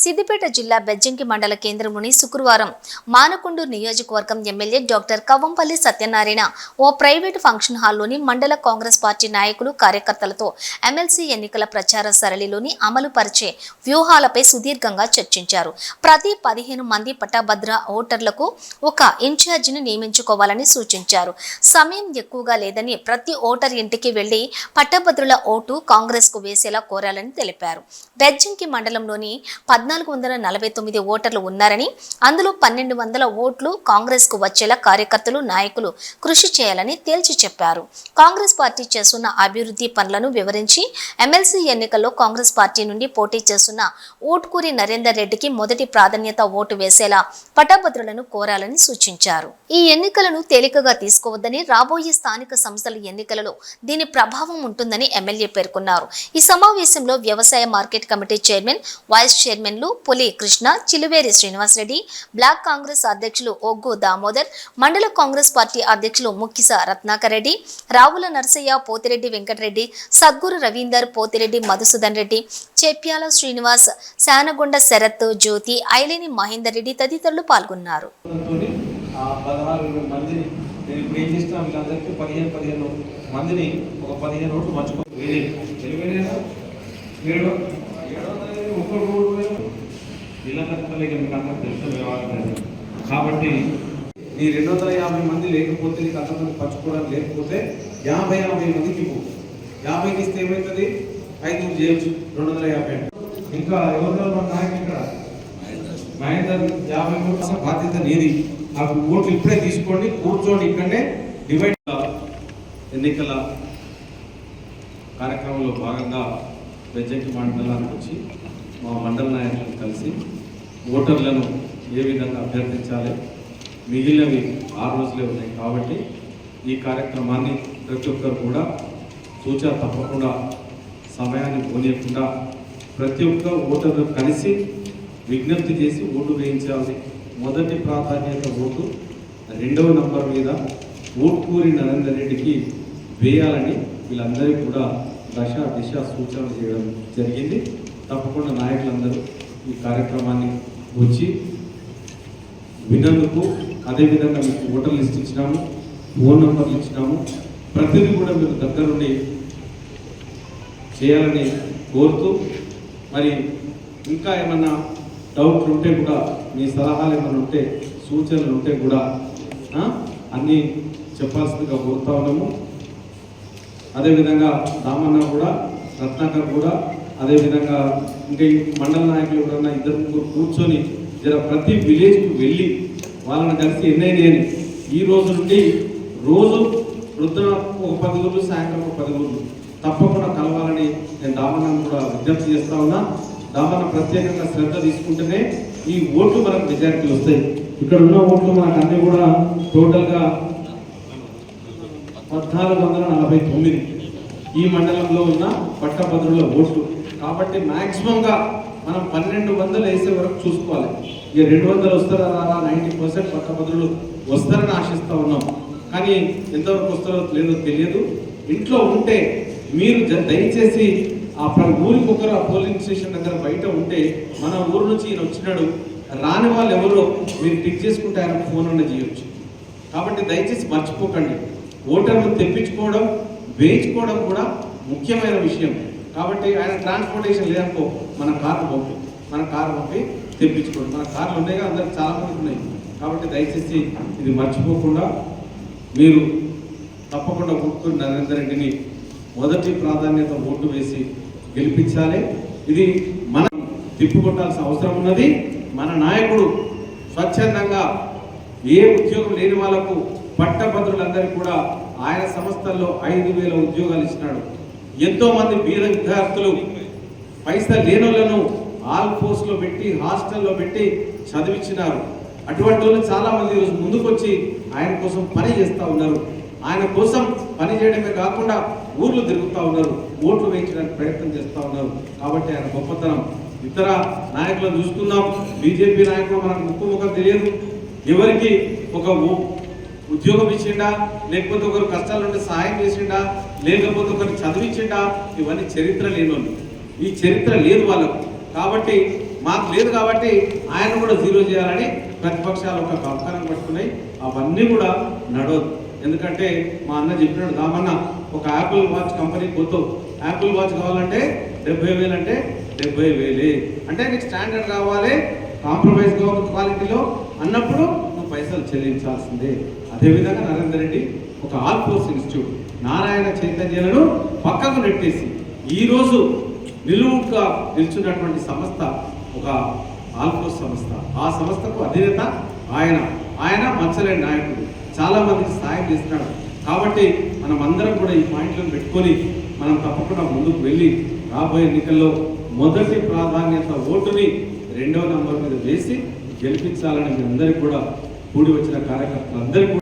సిద్దిపేట జిల్లా బెజ్జంకి మండల కేంద్రంలోని శుక్రవారం మానకొండూరు నియోజకవర్గం ఎమ్మెల్యే డాక్టర్ కవ్వంపల్లి సత్యనారాయణ ఓ ప్రైవేటు ఫంక్షన్ హాల్లోని మండల కాంగ్రెస్ పార్టీ నాయకులు కార్యకర్తలతో ఎమ్మెల్సీ ఎన్నికల ప్రచార సరళిలోని అమలు పరిచే వ్యూహాలపై సుదీర్ఘంగా చర్చించారు. ప్రతి 15 మంది పట్టభద్ర ఓటర్లకు ఒక ఇన్ఛార్జిని నియమించుకోవాలని సూచించారు. సమయం ఎక్కువగా లేదని ప్రతి ఓటర్ ఇంటికి వెళ్లి పట్టభద్రుల ఓటు కాంగ్రెస్ కు వేసేలా కోరాలని తెలిపారు. బెజ్జంకి మండలంలోని 1449 ఓటర్లు ఉన్నారని అందులో 1200 ఓట్లు కాంగ్రెస్ కు వచ్చేలా కార్యకర్తలు నాయకులు కృషి చేయాలని తేల్చి చెప్పారు. కాంగ్రెస్ పార్టీ చేస్తున్న అభివృద్ధి పనులను వివరించి ఎమ్మెల్సీ ఎన్నికల్లో కాంగ్రెస్ పార్టీ నుండి పోటీ చేస్తున్న ఊట్కూరి నరేందర్ రెడ్డికి మొదటి ప్రాధాన్యత ఓటు వేసేలా పట్టభద్రులను కోరాలని సూచించారు. ఈ ఎన్నికలను తేలికగా తీసుకోవద్దని, రాబోయే స్థానిక సంస్థల ఎన్నికలలో దీని ప్రభావం ఉంటుందని ఎమ్మెల్యే పేర్కొన్నారు. ఈ సమావేశంలో వ్యవసాయ మార్కెట్ కమిటీ చైర్మన్, వైస్ చైర్మన్లు పులి కృష్ణ, చిలువేరి శ్రీనివాసరెడ్డి, బ్లాక్ కాంగ్రెస్ అధ్యక్షులు ఒగ్గు దామోదర్, మండల కాంగ్రెస్ పార్టీ అధ్యక్షులు ముక్కిస రత్నాకర్ రెడ్డి, రావుల నరసయ్య, పోతిరెడ్డి వెంకటరెడ్డి, సద్గురు రవీందర్, పోతిరెడ్డి మధుసూదన్ రెడ్డి, చెప్యాల శ్రీనివాస్, శానగొండ శరత్, జ్యోతి, ఐలేని మహేందర్ రెడ్డి తదితరులు పాల్గొన్నారు. కాబట్టి నీ 250 మంది లేకపోతే నీకు అంతమంది పంచుకోవడానికి లేకపోతే 50 మందికి 50కి ఇస్తే ఏమవుతుంది? 5 చేయొచ్చు, 250. ఇంకా ఎవరిలో మన నాయకులు ఇక్కడ మహేందర్ 50 బాధ్యత నీది. ఆ ఓట్లు ఇప్పుడే తీసుకోండి, కూర్చోండి, ఇక్కడనే డివైడ్. ఎన్నికల కార్యక్రమంలో భాగంగా బెజ్జంకి మండలానికి వచ్చి మా మండల నాయకులను కలిసి ఓటర్లను ఏ విధంగా అభ్యర్థించాలి, మిగిలినవి 6 రోజులే ఉన్నాయి కాబట్టి ఈ కార్యక్రమాన్ని ప్రతి ఒక్కరు కూడా సూచన తప్పకుండా సమయాన్ని పోనీయకుండా ప్రతి ఒక్క ఓటర్లు కలిసి విజ్ఞప్తి చేసి ఓటు వేయించాలి. మొదటి ప్రాధాన్యత ఓటు 2వ నంబర్ మీద ఊట్కూరి నరేందర్ రెడ్డికి వేయాలని వీళ్ళందరికీ కూడా దిశ సూచనలు చేయడం జరిగింది. తప్పకుండా నాయకులందరూ ఈ కార్యక్రమాన్ని వచ్చి విన్నందుకు, అదేవిధంగా మీకు ఓటర్ లిస్ట్ ఇచ్చినాము, ఫోన్ నంబర్లు ఇచ్చినాము, ప్రతిదీ కూడా మీరు దగ్గరుండి చేయాలని కోరుతూ, మరి ఇంకా ఏమన్నా డౌట్లు ఉంటే కూడా, మీ సలహాలు ఏమైనా ఉంటే, సూచనలు ఉంటే కూడా అన్నీ చెప్పాల్సిందిగా కోరుతా ఉన్నాము. అదేవిధంగా రామన్న కూడా, రత్నాకర్ కూడా, అదేవిధంగా ఇంకా ఈ మండల నాయకులు ఎవరన్నా 2-3 కూర్చొని ప్రతి విలేజ్కి వెళ్ళి వాళ్ళని కలిసి ఎన్నైనా అని ఈ రోజు నుండి రోజు వృద్ధుల ఒక 10 ఊర్లు, సాయంత్రం ఒక 10 ఊర్లు తప్పకుండా కలవాలని నేను దామన్నను కూడా విజ్ఞప్తి చేస్తా ఉన్నా. దామన్న ప్రత్యేకంగా శ్రద్ధ తీసుకుంటేనే ఈ ఓట్లు మనకు మెజారిటీలు వస్తాయి. ఇక్కడ ఉన్న ఓట్లు మనకు అన్నీ కూడా టోటల్గా 1449 ఈ మండలంలో ఉన్న పట్టభద్రుల ఓట్లు. కాబట్టి మ్యాక్సిమంగా మనం 1200 వేసే వరకు చూసుకోవాలి. ఇక 200 వస్తారా రారా, 90% పట్టభద్రులు వస్తారని ఆశిస్తూ ఉన్నాం. కానీ ఎంతవరకు వస్తారో లేదో తెలియదు. ఇంట్లో ఉంటే మీరు దయచేసి ఆ ఊరికి ఒకరు ఆ పోలింగ్ స్టేషన్ దగ్గర బయట ఉంటే, మన ఊరు నుంచి ఈయన వచ్చినాడు రాని వాళ్ళు ఎవరో మీరు టిక్ చేసుకుంటే ఆయన ఫోన్ అన్న చేయొచ్చు. కాబట్టి దయచేసి మర్చిపోకండి. ఓటర్ను తెప్పించుకోవడం, వేయించుకోవడం కూడా ముఖ్యమైన విషయం. కాబట్టి ఆయన ట్రాన్స్పోర్టేషన్ లేదనుకో, మన కారు పంపి తెప్పించుకోండి. మన కార్లు ఉన్నాయిగా, అందరికి చాలా మందికి ఉన్నాయి. కాబట్టి దయచేసి ఇది మర్చిపోకుండా మీరు తప్పకుండా ఊట్కూరి నరేందర్ రెడ్డిని మొదటి ప్రాధాన్యత ఓటు వేసి గెలిపించాలి. ఇది మనం తిప్పుకొట్టాల్సిన అవసరం ఉన్నది. మన నాయకుడు స్వచ్ఛందంగా ఏ ఉద్యోగం లేని వాళ్లకు పట్టభద్రులందరికీ కూడా ఆయన సంస్థల్లో 5000 ఉద్యోగాలు ఇచ్చినాడు. ఎంతో మంది బీద విద్యార్థులు పైసలు లేని వాళ్ళను ఆల్ పోస్ట్లో పెట్టి, హాస్టల్లో పెట్టి చదివించినారు. అటువంటి వాళ్ళు చాలా మంది ఈరోజు ముందుకు వచ్చి ఆయన కోసం పని చేస్తూ ఉన్నారు. ఆయన కోసం పని చేయడమే కాకుండా ఊర్లు తిరుగుతూ ఉన్నారు, ఓట్లు వేయించడానికి ప్రయత్నం చేస్తూ ఉన్నారు. కాబట్టి ఆయన గొప్పతనం. ఇతర నాయకులను చూసుకున్నాం, బీజేపీ నాయకులు మనకు ముఖం తెలియదు. ఎవరికి ఒక ఉద్యోగం ఇచ్చిండా, లేకపోతే ఒకరు కష్టాలు ఉంటే సహాయం చేసిండా, లేకపోతే ఒకరు చదివించిండా, ఇవన్నీ చరిత్ర లేని వాళ్ళు. ఈ చరిత్ర లేదు వాళ్ళకు. కాబట్టి మాకు లేదు కాబట్టి ఆయన కూడా జీరో చేయాలని ప్రతిపక్షాలు ఒక కంకణం పట్టుకున్నాయి. అవన్నీ కూడా నడవదు. ఎందుకంటే మా అన్న చెప్పినట్టు దామన్న ఒక యాపిల్ వాచ్ కంపెనీకి పోతావు, యాపిల్ వాచ్ కావాలంటే 70,000 అంటే 70,000 అంటే నీకు స్టాండర్డ్ కావాలి, కాంప్రమైజ్ కావాలి క్వాలిటీలో అన్నప్పుడు నువ్వు పైసలు చెల్లించాల్సిందే. అదేవిధంగా నరేందర్ రెడ్డి ఒక ఆల్ ఫోర్స్ ఇన్స్టిట్యూట్ నారాయణ చైతన్యలను పక్కకు నెట్టేసి ఈరోజు నిలువుగా నిల్చున్నటువంటి సంస్థ ఒక ఆల్ ఫోర్స్ సంస్థ. ఆ సంస్థకు అధినేత ఆయన మచ్చలేని నాయకుడు, చాలా మందికి సహాయం చేస్తున్నాడు. కాబట్టి మనం అందరం కూడా ఈ పాయింట్లను పెట్టుకొని మనం తప్పకుండా ముందుకు వెళ్ళి రాబోయే ఎన్నికల్లో మొదటి ప్రాధాన్యత ఓటుని 2వ నంబర్ మీద వేసి గెలిపించాలని మీ అందరికీ కూడా కూడి వచ్చిన కార్యకర్తలందరికీ